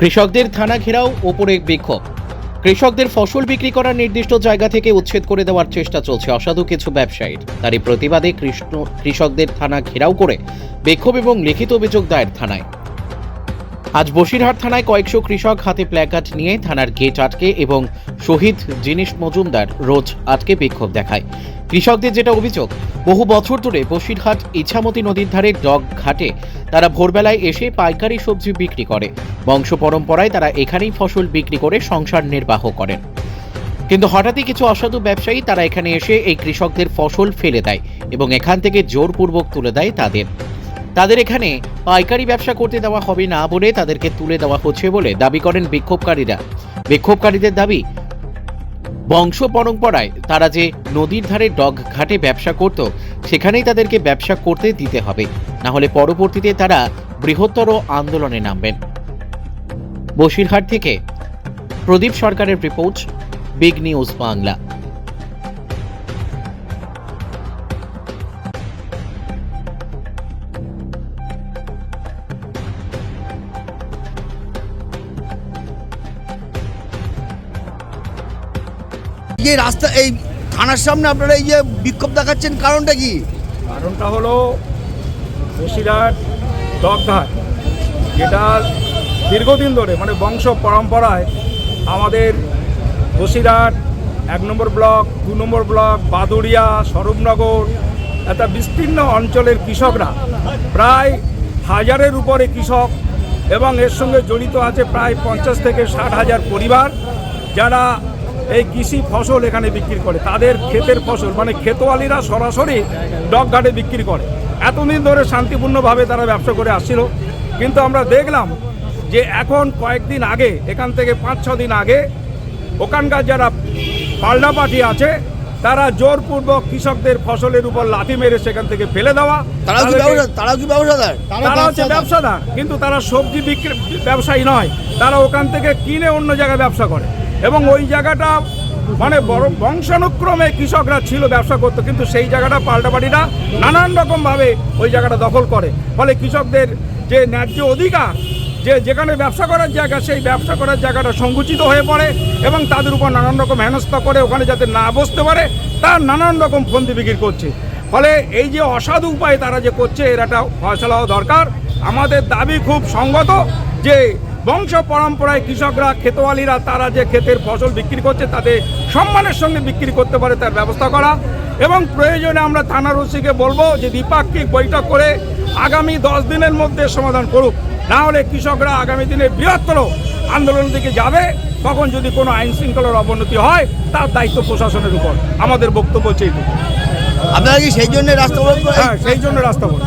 কৃষকদের থানা ঘেরাও ওপরে বিক্ষোভ। কৃষকদের ফসল বিক্রি করার নির্দিষ্ট জায়গা থেকে উচ্ছেদ করে দেওয়ার চেষ্টা চলছে অসাধু কিছু ব্যবসায়ীর। তারই প্রতিবাদে কৃষকদের থানা ঘেরাও করে বিক্ষোভ এবং লিখিত অভিযোগ দায়ের থানায়। আজ বসিরহাট থানায় কয়েকশো কৃষক হাতে প্ল্যাকার্ড নিয়ে থানার গেট আটকে এবং শহীদ জিনিস মজুমদার রোজ আটকে বিক্ষোভ দেখায়। কৃষকদের যেটা অভিযোগ, বহু বছর ধরে বসিরহাট ইছামতি নদীর ধারে ডগ ঘাটে তারা ভোরবেলায় এসে পাইকারি সবজি বিক্রি করে। বংশ পরম্পরায় তারা এখানেই ফসল বিক্রি করে সংসার নির্বাহ করেন। কিন্তু হঠাৎই কিছু অসাধু ব্যবসায়ী তারা এখানে এসে এই কৃষকদের ফসল ফেলে দেয় এবং এখান থেকে জোরপূর্বক তুলে দেয় তাদের এখানে পাইকারি ব্যবসা করতে দেওয়া হবে না বলে তাদেরকে তুলে দেওয়া হচ্ছে বলে দাবি করেন বিক্ষোভকারীরা। বিক্ষোভকারীদের দাবি, বংশ পরম্পরায় তারা যে নদীর ধারে ডগ ঘাটে ব্যবসা করত সেখানেই তাদেরকে ব্যবসা করতে দিতে হবে, না হলে পরবর্তীতে তারা বৃহত্তর আন্দোলনে নামবেন। বসিরহাট থেকে প্রদীপ সরকারের রিপোর্ট, বিগ নিউজ বাংলা। এই রাস্তা, এই থানার সামনে আপনারা এই যে বিক্ষোভ দেখাচ্ছেন, কারণটা কি? কারণটা হলো বসিরহাট ডগঘাট, যেটা দীর্ঘদিন ধরে মানে বংশ পরম্পরায় আমাদের বসিরহাট 1 নম্বর ব্লক, 2 নম্বর ব্লক, বাদুড়িয়া, স্বরূপনগর, একটা বিস্তীর্ণ অঞ্চলের কৃষকরা, প্রায় 1000-এর উপরে কৃষক এবং এর সঙ্গে জড়িত আছে প্রায় 50 থেকে 60,000 পরিবার, যারা এই কৃষি ফসল এখানে বিক্রি করে। তাদের ক্ষেতের ফসল মানে ক্ষেতওয়ালিরা সরাসরি ডগঘাটে বিক্রি করে। এতদিন ধরে শান্তিপূর্ণভাবে তারা ব্যবসা করে আসছিল, কিন্তু আমরা দেখলাম যে এখন কয়েকদিন আগে, এখান থেকে 5-6 দিন আগে, ওখানকার যারা পাল্টা পার্টি আছে তারা জোরপূর্বক কৃষকদের ফসলের উপর লাথি মেরে সেখান থেকে ফেলে দেওয়া। তারাও কি ব্যবসাদার? তারা হচ্ছে ব্যবসাদার, কিন্তু তারা সবজি বিক্রি ব্যবসায়ী নয়। তারা ওখান থেকে কিনে অন্য জায়গায় ব্যবসা করে এবং ওই জায়গাটা মানে বড় বংশানুক্রমে কৃষকরা ছিল, ব্যবসা করতো, কিন্তু সেই জায়গাটা পাল্টাপাল্টিরা নানান রকমভাবে ওই জায়গাটা দখল করে। ফলে কৃষকদের যে ন্যায্য অধিকার, যেখানে ব্যবসা করার জায়গা, সেই ব্যবসা করার জায়গাটা সংকুচিত হয়ে পড়ে এবং তাদের উপর নানান রকম হেনস্থা করে ওখানে যাতে না বসতে পারে তার নানান রকম ফন্দি বিক্রি করছে। ফলে এই যে অসাধু উপায় তারা যে করছে, এর একটা ফয়সলা হওয়া দরকার। আমাদের দাবি খুব সঙ্গত যে বংশ পরম্পরায় কৃষকরা, ক্ষেতওয়ালিরা তারা যে ক্ষেতের ফসল বিক্রি করছে তাদের সম্মানের সঙ্গে বিক্রি করতে পারে তার ব্যবস্থা করা, এবং প্রয়োজনে আমরা থানার ওসিকে বলবো যে দ্বিপাক্ষিক বৈঠক করে আগামী 10 দিনের মধ্যে সমাধান করুক, না হলে কৃষকরা আগামী দিনে বৃহত্তর আন্দোলনের দিকে যাবে। তখন যদি কোনো আইন শৃঙ্খলার অবনতি হয় তার দায়িত্ব প্রশাসনের উপর। আমাদের বক্তব্য সেইটুকু। আপনারা কি সেই জন্য রাস্তা অবরোধ করেন? হ্যাঁ, সেই জন্য রাস্তা অবরোধ।